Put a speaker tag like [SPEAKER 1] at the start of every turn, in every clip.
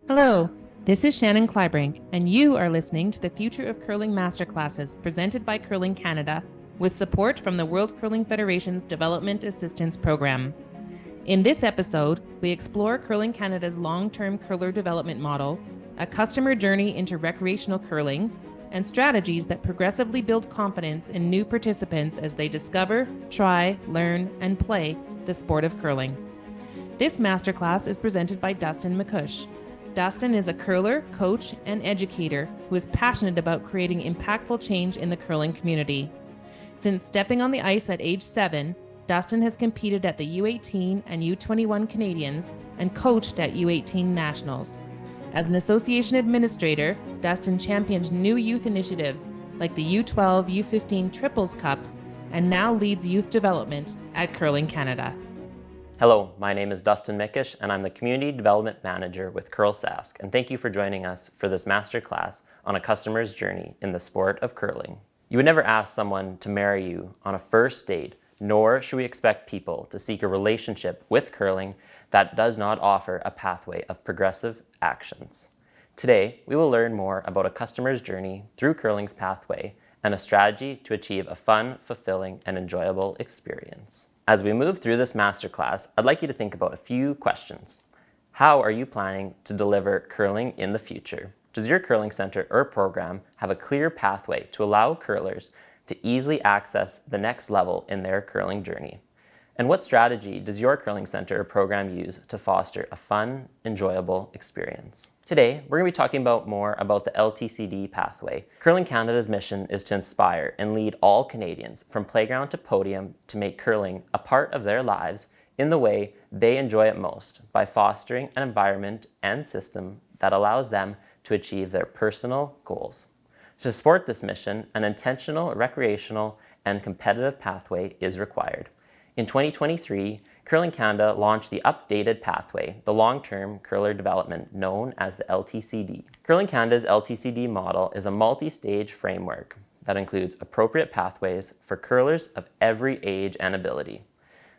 [SPEAKER 1] Hello, this is Shannon Kleibrink, and you are listening to the Future of Curling Masterclasses presented by Curling Canada, with support from the World Curling Federation's Development Assistance Program. In this episode, we explore Curling Canada's long-term curler development model, a customer journey into recreational curling, and strategies that progressively build confidence in new participants as they discover, try, learn, and play the sport of curling. This masterclass is presented by Dustin Mikush. Dustin is a curler, coach, and educator who is passionate about creating impactful change in the curling community. Since stepping on the ice at age 7, Dustin has competed at the U18 and U21 Canadians and coached at U18 Nationals. As an association administrator, Dustin championed new youth initiatives like the U12, U15 Triples Cups and now leads youth development at Curling Canada.
[SPEAKER 2] Hello, my name is Dustin Mikush, and I'm the Community Development Manager with Curl Sask, and thank you for joining us for this masterclass on a customer's journey in the sport of curling. You would never ask someone to marry you on a first date, nor should we expect people to seek a relationship with curling that does not offer a pathway of progressive actions. Today, we will learn more about a customer's journey through curling's pathway and a strategy to achieve a fun, fulfilling, and enjoyable experience. As we move through this masterclass, I'd like you to think about a few questions. How are you planning to deliver curling in the future? Does your curling center or program have a clear pathway to allow curlers to easily access the next level in their curling journey? And what strategy does your curling center or program use to foster a fun, enjoyable experience? Today, we're going to be talking more about the LTCD pathway. Curling Canada's mission is to inspire and lead all Canadians from playground to podium to make curling a part of their lives in the way they enjoy it most by fostering an environment and system that allows them to achieve their personal goals. To support this mission, an intentional, recreational, and competitive pathway is required. In 2023, Curling Canada launched the updated pathway, the long-term curler development known as the LTCD. Curling Canada's LTCD model is a multi-stage framework that includes appropriate pathways for curlers of every age and ability.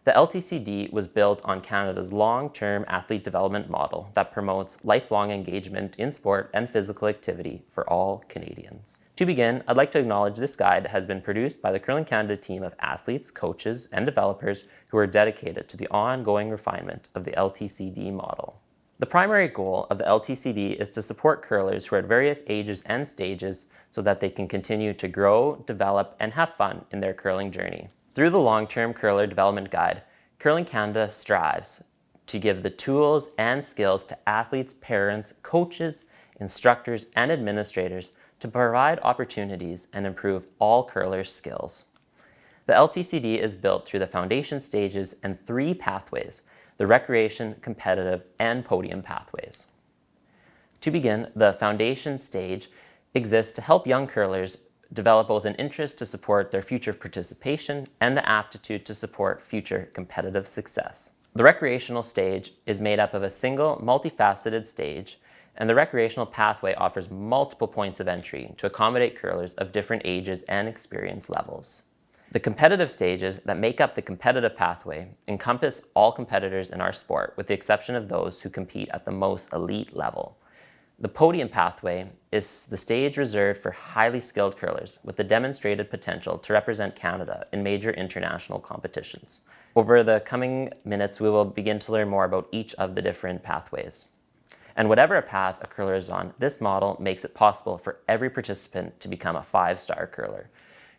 [SPEAKER 2] The LTCD was built on Canada's long-term athlete development model that promotes lifelong engagement in sport and physical activity for all Canadians. To begin, I'd like to acknowledge this guide has been produced by the Curling Canada team of athletes, coaches, and developers who are dedicated to the ongoing refinement of the LTCD model. The primary goal of the LTCD is to support curlers who are at various ages and stages so that they can continue to grow, develop, and have fun in their curling journey. Through the long-term curler development guide, Curling Canada strives to give the tools and skills to athletes, parents, coaches, instructors, and administrators to provide opportunities and improve all curlers' skills. The LTCD is built through the foundation stages and 3 pathways, the recreation, competitive, and podium pathways. To begin, the foundation stage exists to help young curlers develop both an interest to support their future participation and the aptitude to support future competitive success. The recreational stage is made up of a single, multifaceted stage, and the recreational pathway offers multiple points of entry to accommodate curlers of different ages and experience levels. The competitive stages that make up the competitive pathway encompass all competitors in our sport, with the exception of those who compete at the most elite level. The podium pathway is the stage reserved for highly skilled curlers with the demonstrated potential to represent Canada in major international competitions. Over the coming minutes, we will begin to learn more about each of the different pathways. And whatever path a curler is on, this model makes it possible for every participant to become a 5-star curler.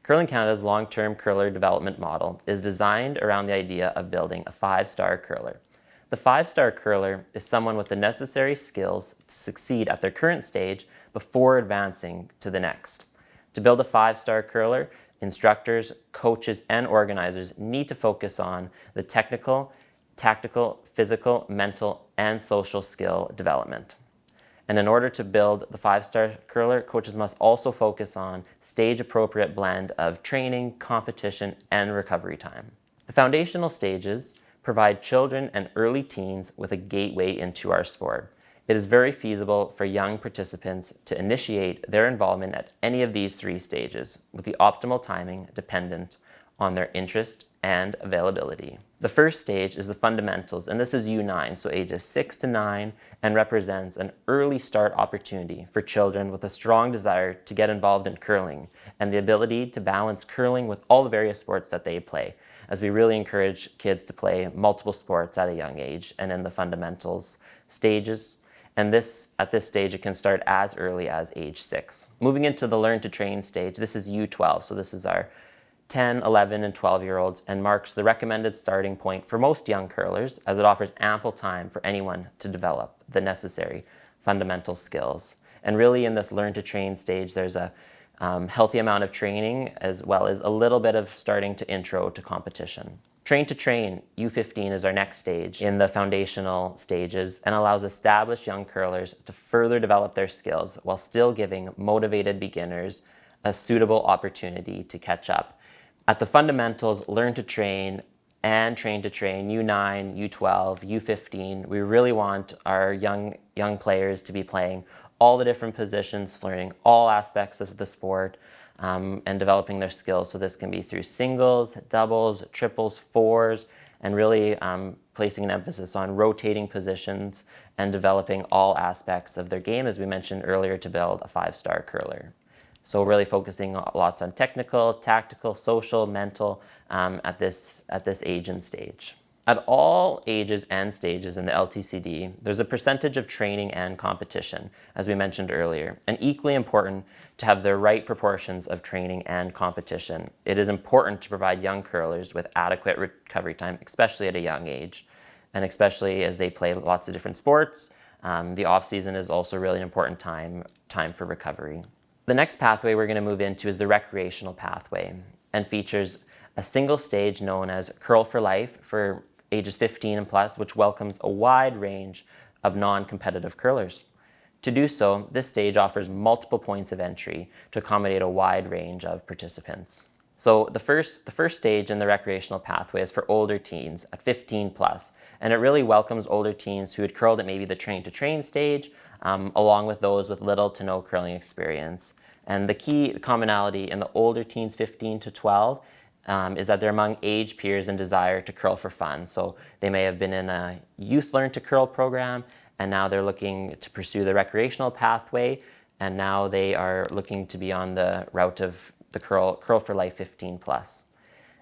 [SPEAKER 2] Curling Canada's long-term curler development model is designed around the idea of building a 5-star curler. The 5-star curler is someone with the necessary skills to succeed at their current stage before advancing to the next. To build a 5-star curler, instructors, coaches, and organizers need to focus on the technical, tactical, physical, mental, and social skill development. And in order to build the 5-star curler, coaches must also focus on stage-appropriate blend of training, competition, and recovery time. The foundational stages provide children and early teens with a gateway into our sport. It is very feasible for young participants to initiate their involvement at any of these 3 stages, with the optimal timing dependent on their interest and availability. The first stage is the fundamentals, and this is U9, so ages 6 to 9, and represents an early start opportunity for children with a strong desire to get involved in curling and the ability to balance curling with all the various sports that they play, as we really encourage kids to play multiple sports at a young age and in the fundamentals stages. And at this stage, it can start as early as age 6. Moving into the learn to train stage, this is U12, so this is our 10, 11, and 12-year-olds, and marks the recommended starting point for most young curlers, as it offers ample time for anyone to develop the necessary fundamental skills. And really in this learn to train stage, there's a healthy amount of training, as well as a little bit of starting to intro to competition. Train to train, U15, is our next stage in the foundational stages and allows established young curlers to further develop their skills while still giving motivated beginners a suitable opportunity to catch up. At the fundamentals, learn to train and train to train, U9, U12, U15, we really want our young players to be playing all the different positions, learning all aspects of the sport, and developing their skills. So this can be through singles, doubles, triples, fours, and really placing an emphasis on rotating positions and developing all aspects of their game, as we mentioned earlier, to build a 5-star curler. So really focusing lots on technical, tactical, social, mental at this age and stage. At all ages and stages in the LTCD, there's a percentage of training and competition, as we mentioned earlier, and equally important to have the right proportions of training and competition. It is important to provide young curlers with adequate recovery time, especially at a young age, and especially as they play lots of different sports. The off-season is also really an important time for recovery. The next pathway we're going to move into is the recreational pathway, and features a single stage known as Curl for Life for ages 15 and plus, which welcomes a wide range of non-competitive curlers. To do so, this stage offers multiple points of entry to accommodate a wide range of participants. So the first stage in the recreational pathway is for older teens at 15 plus, and it really welcomes older teens who had curled at maybe the train to train stage, along with those with little to no curling experience. And the key commonality in the older teens, 15 to 12, is that they're among age peers and desire to curl for fun. So they may have been in a youth learn to curl program, and now they're looking to pursue the recreational pathway, and now they are looking to be on the route of the Curl for Life 15 plus.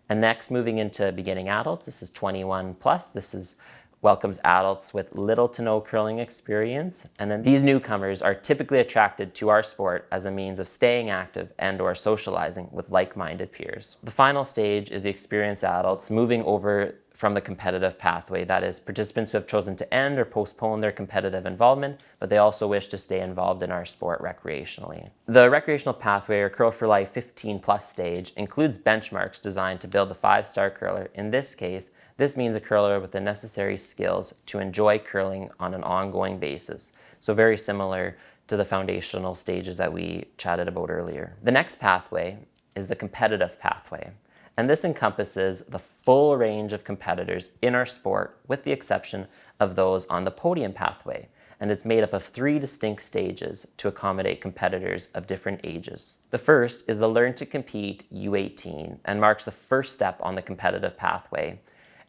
[SPEAKER 2] And next, moving into beginning adults, this is 21 plus. This welcomes adults with little to no curling experience. And then these newcomers are typically attracted to our sport as a means of staying active and or socializing with like-minded peers. The final stage is the experienced adults moving over from the competitive pathway. That is, participants who have chosen to end or postpone their competitive involvement, but they also wish to stay involved in our sport recreationally. The recreational pathway, or Curl for Life 15 plus stage, includes benchmarks designed to build a 5-star curler. In this case, this means a curler with the necessary skills to enjoy curling on an ongoing basis. So very similar to the foundational stages that we chatted about earlier. The next pathway is the competitive pathway. And this encompasses the full range of competitors in our sport, with the exception of those on the podium pathway. And it's made up of 3 distinct stages to accommodate competitors of different ages. The first is the Learn to Compete U18, and marks the first step on the competitive pathway.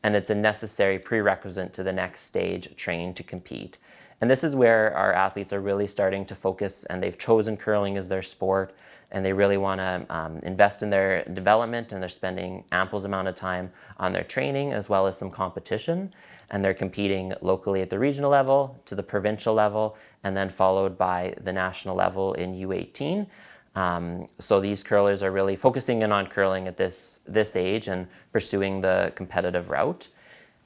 [SPEAKER 2] And it's a necessary prerequisite to the next stage, Train to Compete. And this is where our athletes are really starting to focus, and they've chosen curling as their sport, and they really want to invest in their development, and they're spending ample amount of time on their training as well as some competition. And they're competing locally at the regional level, to the provincial level, and then followed by the national level in U18. So these curlers are really focusing in on curling at this age and pursuing the competitive route.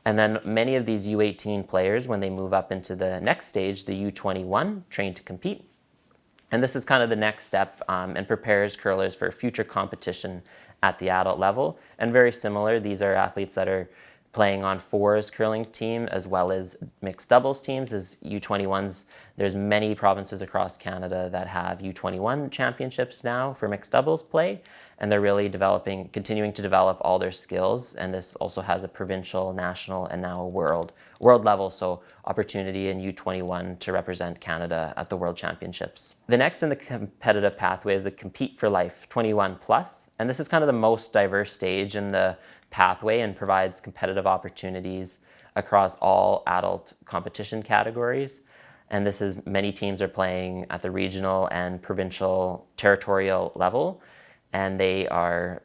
[SPEAKER 2] And then many of these U18 players, when they move up into the next stage, the U21, Train to Compete. And this is kind of the next step, and prepares curlers for future competition at the adult level. And very similar, these are athletes that are playing on fours curling team as well as mixed doubles teams as U21s. There's many provinces across Canada that have U21 championships now for mixed doubles play, and they're really continuing to develop all their skills. And this also has a provincial, national, and now a world level, so opportunity in U21 to represent Canada at the World Championships. The next in the competitive pathway is the Compete for Life 21 plus, and this is kind of the most diverse stage in the pathway and provides competitive opportunities across all adult competition categories. And this is many teams are playing at the regional and provincial territorial level, and they are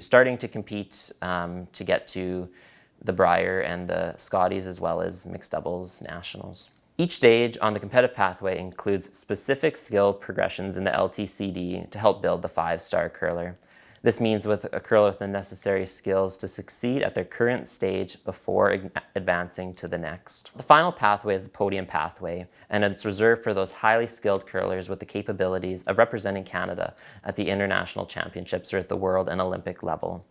[SPEAKER 2] starting to compete to get to the Brier and the Scotties as well as mixed doubles nationals. Each stage on the competitive pathway includes specific skill progressions in the LTCD to help build the 5-star curler. This means with a curler with the necessary skills to succeed at their current stage before advancing to the next. The final pathway is the podium pathway, and it's reserved for those highly skilled curlers with the capabilities of representing Canada at the international championships or at the world and Olympic level.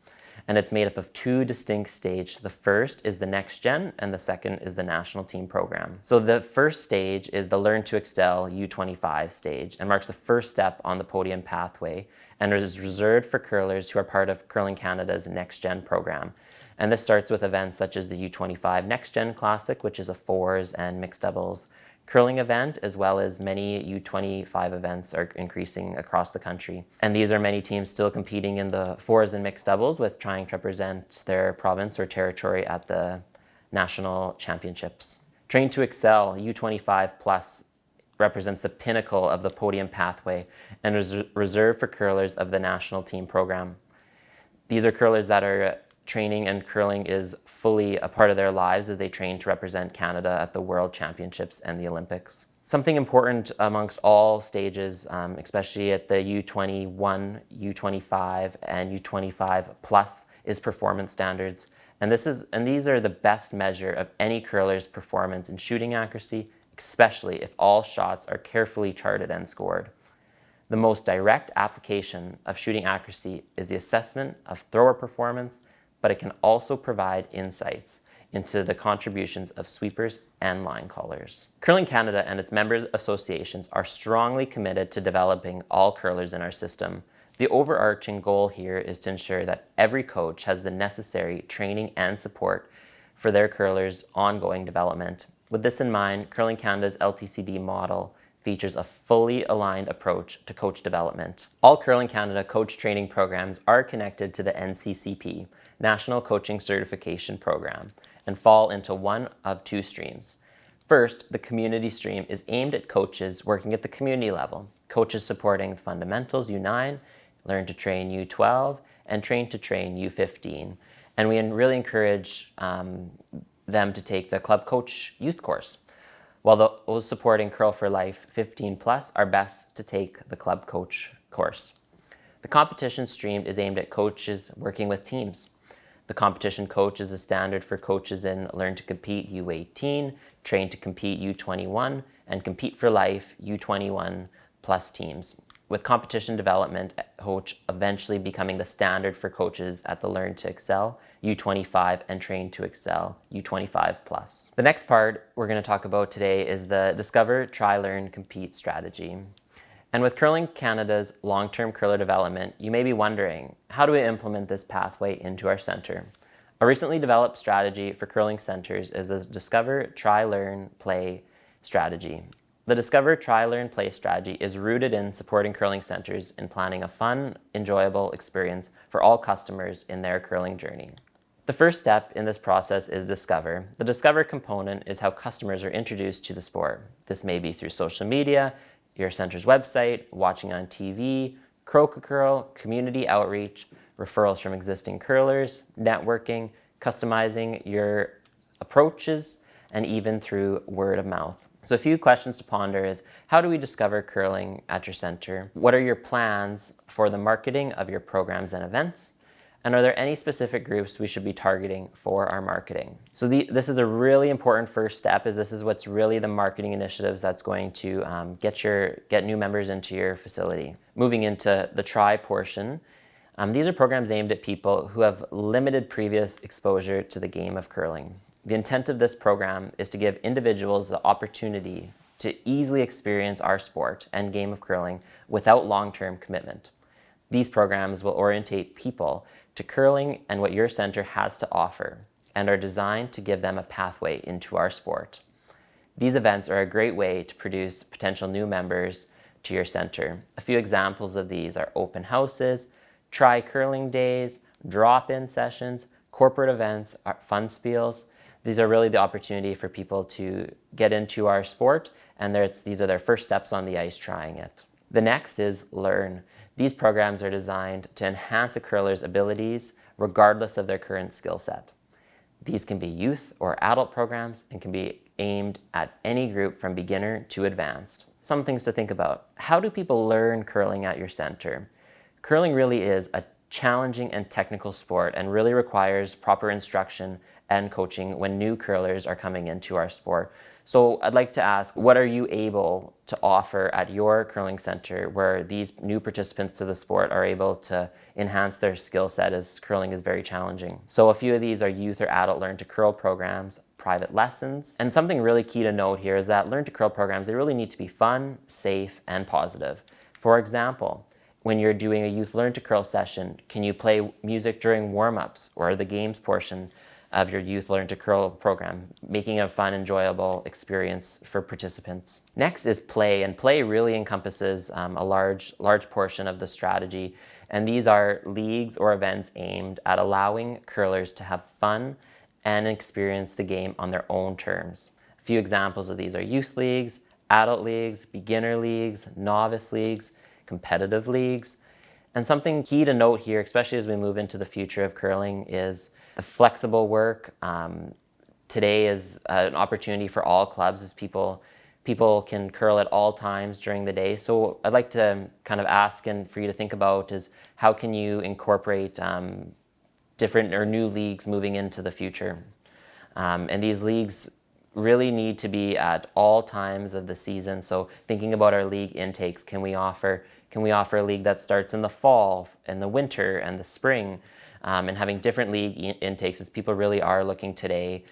[SPEAKER 2] And it's made up of 2 distinct stages. The first is the next gen, and the second is the national team program. So the first stage is the Learn to Excel U25 stage and marks the first step on the podium pathway, and is reserved for curlers who are part of Curling Canada's Next Gen program. And this starts with events such as the U25 Next Gen Classic, which is a fours and mixed doubles curling event, as well as many U25 events are increasing across the country. And these are many teams still competing in the fours and mixed doubles with trying to represent their province or territory at the national championships. Train to Excel U25 plus represents the pinnacle of the podium pathway and is reserved for curlers of the national team program. These are curlers that are training, and curling is fully a part of their lives as they train to represent Canada at the World Championships and the Olympics. Something important amongst all stages, especially at the U21, U25, and U25 plus, is performance standards. And these are the best measure of any curler's performance in shooting accuracy, especially if all shots are carefully charted and scored. The most direct application of shooting accuracy is the assessment of thrower performance, but it can also provide insights into the contributions of sweepers and line callers. Curling Canada and its members associations are strongly committed to developing all curlers in our system. The overarching goal here is to ensure that every coach has the necessary training and support for their curlers' ongoing development. With this in mind, Curling Canada's LTCD model features a fully aligned approach to coach development. All Curling Canada coach training programs are connected to the NCCP, National Coaching Certification Program, and fall into one of 2 streams. First, the community stream is aimed at coaches working at the community level, coaches supporting fundamentals U9, learn to train U12, and train to train U15. And we really encourage them to take the Club Coach Youth course, while those supporting Curl for Life 15 plus are best to take the Club Coach course. The competition stream is aimed at coaches working with teams. The competition coach is a standard for coaches in Learn to Compete U18, Train to Compete U21, and Compete for Life U21 plus teams, with competition development coach eventually becoming the standard for coaches at the Learn to Excel U25 and Train to Excel U25 plus. The next part we're going to talk about today is the Discover, Try, Learn, Compete strategy. And with Curling Canada's long-term curler development, you may be wondering, how do we implement this pathway into our center? A recently developed strategy for curling centers is the Discover, Try, Learn, Play strategy. The Discover, Try, Learn, Play strategy is rooted in supporting curling centers in planning a fun, enjoyable experience for all customers in their curling journey. The first step in this process is Discover. The Discover component is how customers are introduced to the sport. This may be through social media, your center's website, watching on TV, Croak-A-Curl, community outreach, referrals from existing curlers, networking, customizing your approaches, and even through word of mouth. So a few questions to ponder is, how do we discover curling at your center? What are your plans for the marketing of your programs and events? And are there any specific groups we should be targeting for our marketing? So this is a really important first step, as this is what's really the marketing initiatives that's going to get new members into your facility. Moving into the try portion, These are programs aimed at people who have limited previous exposure to the game of curling. The intent of this program is to give individuals the opportunity to easily experience our sport and game of curling without long-term commitment. These programs will orientate people to curling and what your center has to offer, and are designed to give them a pathway into our sport. These events are a great way to produce potential new members to your center. A few examples of these are open houses, try curling days, drop-in sessions, corporate events, fun spiels. These are really the opportunity for people to get into our sport, and these are their first steps on the ice trying it. The next is learn. These programs are designed to enhance a curler's abilities regardless of their current skill set. These can be youth or adult programs and can be aimed at any group from beginner to advanced. Some things to think about. How do people learn curling at your center? Curling really is a challenging and technical sport and really requires proper instruction and coaching when new curlers are coming into our sport. So I'd like to ask, what are you able to offer at your curling center where these new participants to the sport are able to enhance their skill set, as curling is very challenging? So a few of these are youth or adult learn to curl programs, private lessons. And something really key to note here is that learn to curl programs, they really need to be fun, safe, and positive. For example, when you're doing a youth learn to curl session, can you play music during warm-ups or the games portion of your youth learn to curl program, making it a fun, enjoyable experience for participants? Next is play, and play really encompasses a large portion of the strategy, and these are leagues or events aimed at allowing curlers to have fun and experience the game on their own terms. A few examples of these are youth leagues, adult leagues, beginner leagues, novice leagues, competitive leagues. And something key to note here, especially as we move into the future of curling, is the flexible work. Today is an opportunity for all clubs, as people can curl at all times during the day. So I'd like to kind of ask and for you to think about is how can you incorporate different or new leagues moving into the future. And these leagues really need to be at all times of the season. So thinking about our league intakes, can we offer a league that starts in the fall, in the winter, and the spring? And having different league intakes, as people really are looking today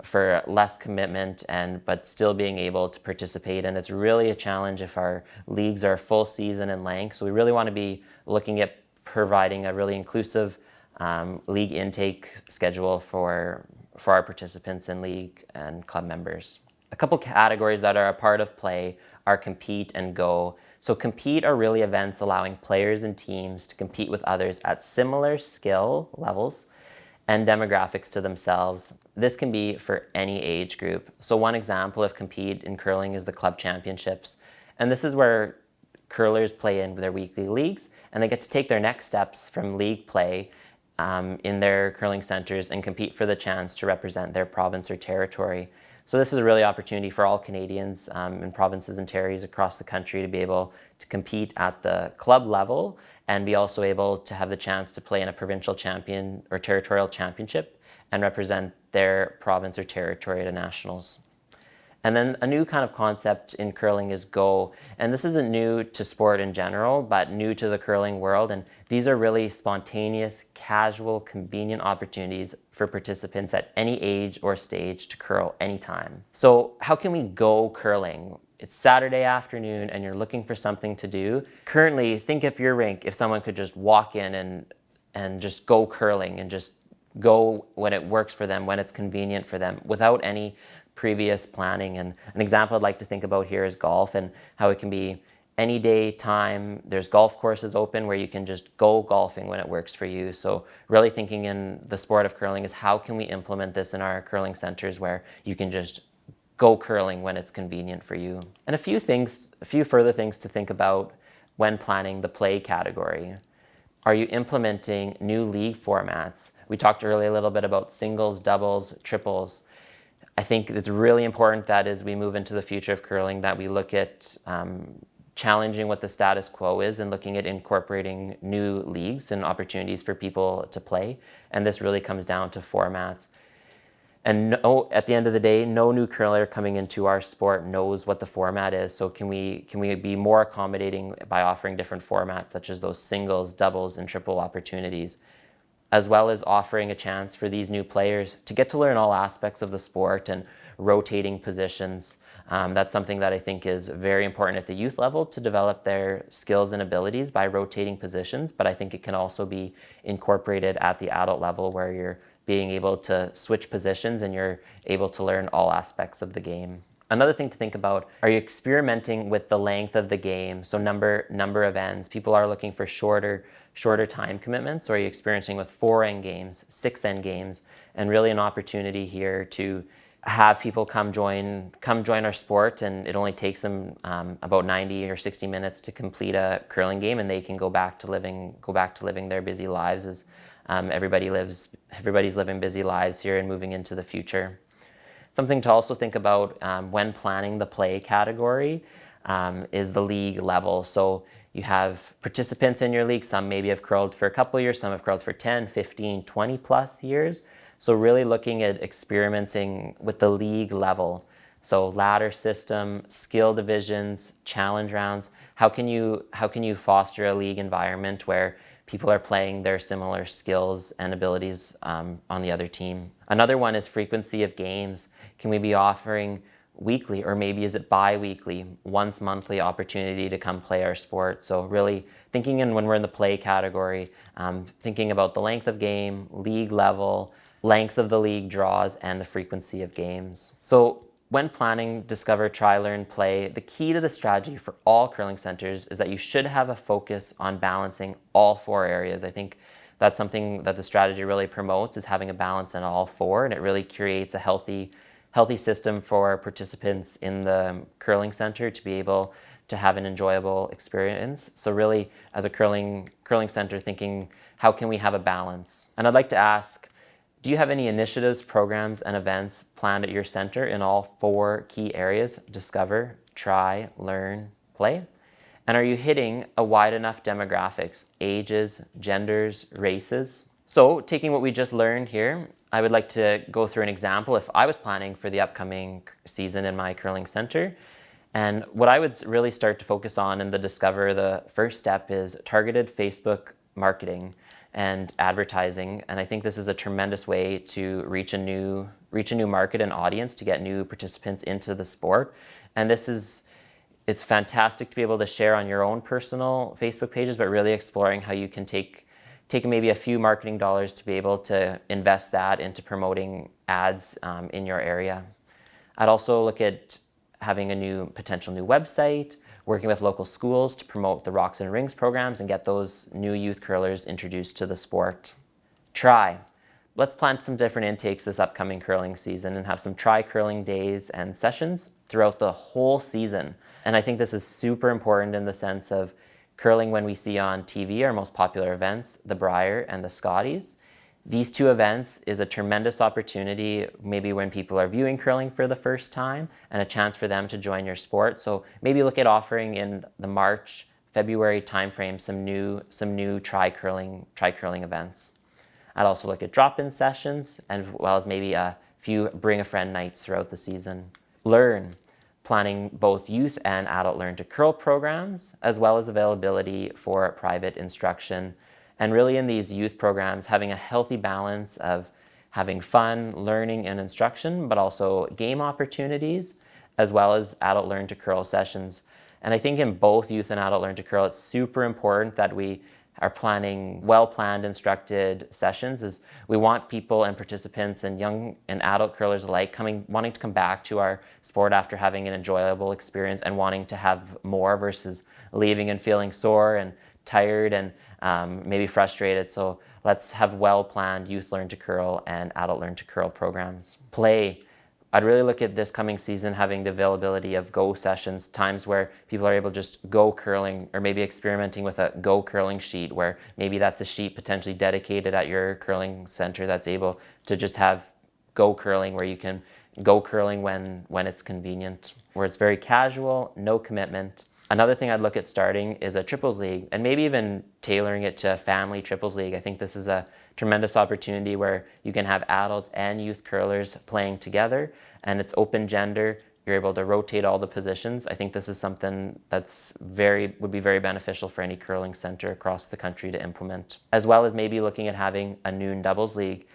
[SPEAKER 2] for less commitment but still being able to participate. And it's really a challenge if our leagues are full season in length. So we really want to be looking at providing a really inclusive league intake schedule for our participants in league and club members. A couple categories that are a part of play are compete and go. So compete are really events allowing players and teams to compete with others at similar skill levels and demographics to themselves. This can be for any age group. So one example of compete in curling is the club championships. And this is where curlers play in their weekly leagues, and they get to take their next steps from league play in their curling centers and compete for the chance to represent their province or territory. So this is a really opportunity for all Canadians in provinces and territories across the country to be able to compete at the club level and be also able to have the chance to play in a provincial champion or territorial championship and represent their province or territory at nationals. And then a new kind of concept in curling is go. And this isn't new to sport in general, but new to the curling world. And these are really spontaneous, casual, convenient opportunities for participants at any age or stage to curl anytime. So how can we go curling? It's Saturday afternoon and you're looking for something to do. Currently, think if your rink, if someone could just walk in and just go curling and just go when it works for them, when it's convenient for them, without any previous planning. And an example I'd like to think about here is golf and how it can be any day, time. There's golf courses open where you can just go golfing when it works for you. So really thinking in the sport of curling is how can we implement this in our curling centers where you can just go curling when it's convenient for you. And a few further things to think about when planning the play category. Are you implementing new league formats? We talked earlier a little bit about singles, doubles, triples. I think it's really important that as we move into the future of curling that we look at challenging what the status quo is and looking at incorporating new leagues and opportunities for people to play. And this really comes down to formats. And no, at the end of the day, no new curler coming into our sport knows what the format is. So can we be more accommodating by offering different formats, such as those singles, doubles, and triple opportunities, as well as offering a chance for these new players to get to learn all aspects of the sport and rotating positions. That's something that I think is very important at the youth level, to develop their skills and abilities by rotating positions, but I think it can also be incorporated at the adult level, where you're being able to switch positions and you're able to learn all aspects of the game. Another thing to think about, are you experimenting with the length of the game? So number of ends. People are looking for shorter time commitments, or are you experiencing with 4-end games, 6-end games, and really an opportunity here to have people come join our sport, and it only takes them about 90 or 60 minutes to complete a curling game, and they can go back to living their busy lives as everybody's living busy lives here and moving into the future. Something to also think about when planning the play category is the league level. So you have participants in your league. Some maybe have curled for a couple years, some have curled for 10, 15, 20 plus years. So really looking at experimenting with the league level. So ladder system, skill divisions, challenge rounds. How can you foster a league environment where people are playing their similar skills and abilities on the other team? Another one is frequency of games. Can we be offering weekly, or maybe is it bi-weekly, once monthly opportunity to come play our sport? So really thinking when we're in the play category, thinking about the length of game, league level, lengths of the league draws, and the frequency of games. So when planning Discover, Try, Learn, Play, the key to the strategy for all curling centers is that you should have a focus on balancing all 4 areas. I think that's something that the strategy really promotes, is having a balance in all 4, and it really creates a healthy system for participants in the curling center to be able to have an enjoyable experience. So really, as a curling center, thinking, how can we have a balance? And I'd like to ask, do you have any initiatives, programs, and events planned at your center in all 4 key areas: Discover, Try, Learn, Play? And are you hitting a wide enough demographics, ages, genders, races? So taking what we just learned here, I would like to go through an example if I was planning for the upcoming season in my curling center. And what I would really start to focus on in the Discover, the first step is targeted Facebook marketing and advertising. And I think this is a tremendous way to reach a new market and audience, to get new participants into the sport. And it's fantastic to be able to share on your own personal Facebook pages, but really exploring how you can take maybe a few marketing dollars to be able to invest that into promoting ads in your area. I'd also look at having a potential new website, working with local schools to promote the Rocks and Rings programs and get those new youth curlers introduced to the sport. Try. Let's plan some different intakes this upcoming curling season and have some try curling days and sessions throughout the whole season. And I think this is super important in the sense of curling, when we see on TV our most popular events, the Brier and the Scotties. These 2 events is a tremendous opportunity, maybe when people are viewing curling for the first time, and a chance for them to join your sport. So maybe look at offering in the March, February timeframe some new try curling events. I'd also look at drop-in sessions, as well as maybe a few bring a friend nights throughout the season. Learn. Planning both youth and adult learn to curl programs, as well as availability for private instruction. And really in these youth programs, having a healthy balance of having fun, learning, and instruction, but also game opportunities, as well as adult learn to curl sessions. And I think in both youth and adult learn to curl, it's super important that we are planning well-planned, instructed sessions. As we want people and participants and young and adult curlers alike wanting to come back to our sport after having an enjoyable experience and wanting to have more, versus leaving and feeling sore and tired and maybe frustrated. So let's have well-planned youth learn to curl and adult learn to curl programs. Play. I'd really look at this coming season having the availability of go sessions, times where people are able to just go curling, or maybe experimenting with a go curling sheet, where maybe that's a sheet potentially dedicated at your curling center that's able to just have go curling, where you can go curling when it's convenient, where it's very casual, no commitment. Another thing I'd look at starting is a triples league, and maybe even tailoring it to a family triples league. I think this is a tremendous opportunity where you can have adults and youth curlers playing together, and it's open gender. You're able to rotate all the positions. I think this is something that's would be very beneficial for any curling center across the country to implement, as well as maybe looking at having a noon doubles league.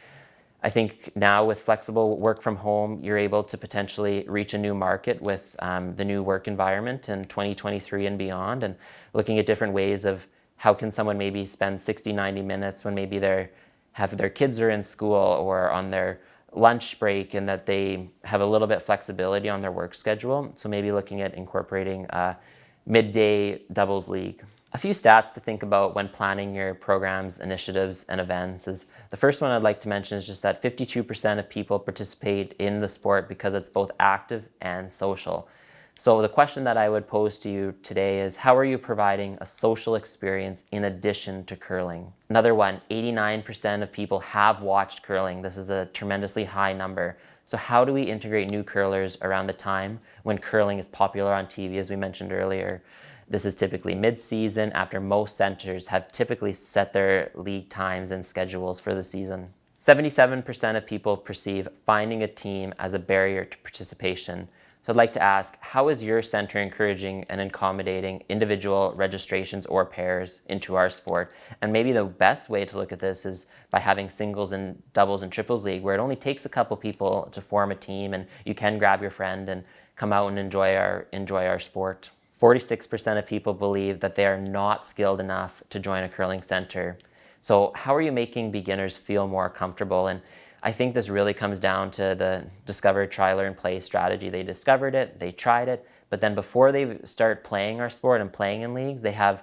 [SPEAKER 2] I think now with flexible work from home, you're able to potentially reach a new market with the new work environment in 2023 and beyond, and looking at different ways of how can someone maybe spend 60, 90 minutes when maybe their kids are in school or on their lunch break, and that they have a little bit flexibility on their work schedule. So maybe looking at incorporating a midday doubles league. A few stats to think about when planning your programs, initiatives, and events is the first one I'd like to mention is just that 52% of people participate in the sport because it's both active and social. So the question that I would pose to you today is, how are you providing a social experience in addition to curling? Another one, 89% of people have watched curling. This is a tremendously high number. So how do we integrate new curlers around the time when curling is popular on TV, as we mentioned earlier? This is typically mid-season after most centers have typically set their league times and schedules for the season. 77% of people perceive finding a team as a barrier to participation. So I'd like to ask, how is your center encouraging and accommodating individual registrations or pairs into our sport? And maybe the best way to look at this is by having singles and doubles and triples league, where it only takes a couple people to form a team, and you can grab your friend and come out and enjoy our sport. 46% of people believe that they are not skilled enough to join a curling center. So how are you making beginners feel more comfortable? And I think this really comes down to the discover, try, learn, play strategy. They discovered it, they tried it, but then before they start playing our sport and playing in leagues, they have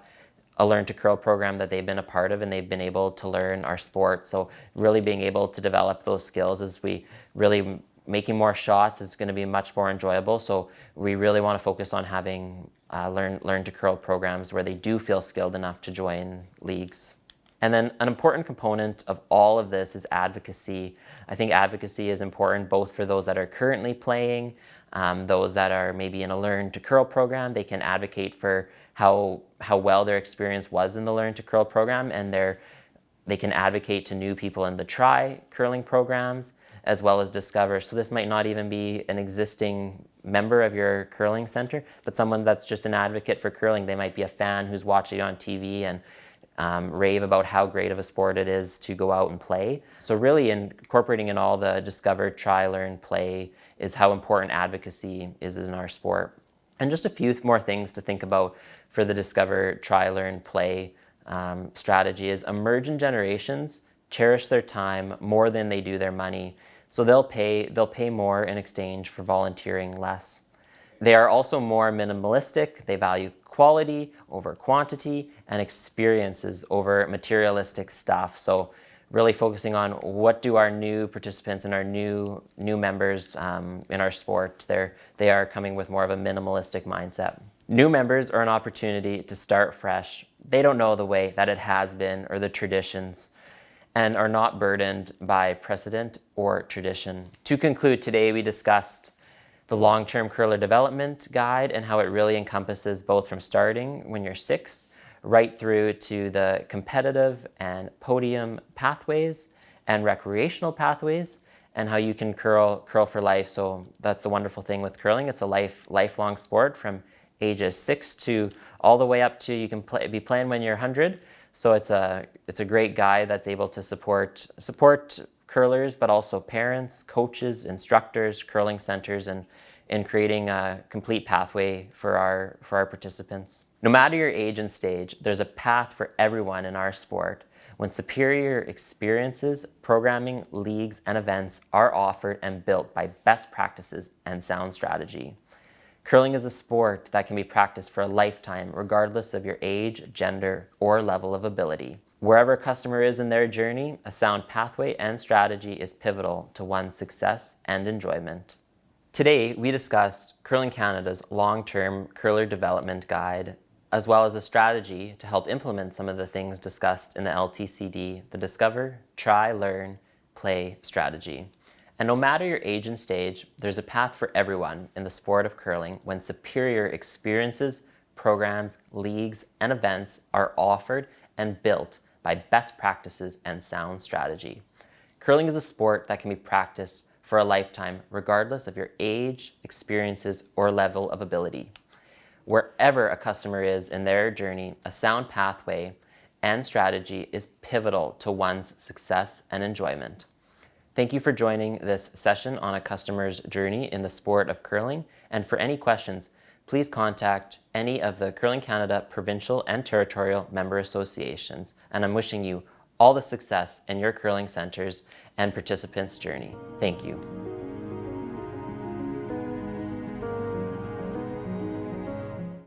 [SPEAKER 2] a Learn to Curl program that they've been a part of, and they've been able to learn our sport. So really being able to develop those skills as we really making more shots is going to be much more enjoyable. So we really want to focus on having learn to curl programs where they do feel skilled enough to join leagues. And then an important component of all of this is advocacy. I think advocacy is important both for those that are currently playing, those that are maybe in a Learn to Curl program. They can advocate for how well their experience was in the Learn to Curl program, and they can advocate to new people in the Try curling programs, as well as Discover. So this might not even be an existing member of your curling center, but someone that's just an advocate for curling. They might be a fan who's watching it on TV and rave about how great of a sport it is to go out and play. So really incorporating in all the Discover, Try, Learn, Play is how important advocacy is in our sport. And just a few more things to think about for the Discover, Try, Learn, Play strategy is emergent generations cherish their time more than they do their money. So they'll pay more in exchange for volunteering less. They are also more minimalistic. They value quality over quantity and experiences over materialistic stuff. So really focusing on what do our new participants and our new members in our sport, they are coming with more of a minimalistic mindset. New members are an opportunity to start fresh. They don't know the way that it has been or the traditions, and are not burdened by precedent or tradition. To conclude, today we discussed the long-term curler development guide and how it really encompasses both from starting when you're 6 right through to the competitive and podium pathways and recreational pathways, and how you can curl for life. So that's the wonderful thing with curling. It's a lifelong sport from ages 6 to all the way up to you can be playing when you're 100. So it's a great guide that's able to support curlers, but also parents, coaches, instructors, curling centers, and in creating a complete pathway for our participants. No matter your age and stage, there's a path for everyone in our sport when superior experiences, programming, leagues, and events are offered and built by best practices and sound strategy. Curling is a sport that can be practiced for a lifetime, regardless of your age, gender, or level of ability. Wherever a customer is in their journey, a sound pathway and strategy is pivotal to one's success and enjoyment. Today, we discussed Curling Canada's long-term curler development guide, as well as a strategy to help implement some of the things discussed in the LTCD, the Discover, Try, Learn, Play strategy. And no matter your age and stage, there's a path for everyone in the sport of curling when superior experiences, programs, leagues, and events are offered and built by best practices and sound strategy. Curling is a sport that can be practiced for a lifetime, regardless of your age, experiences, or level of ability. Wherever a customer is in their journey, a sound pathway and strategy is pivotal to one's success and enjoyment. Thank you for joining this session on a customer's journey in the sport of curling. And for any questions, please contact any of the Curling Canada provincial and territorial member associations. And I'm wishing you all the success in your curling centers and participants' journey. Thank you.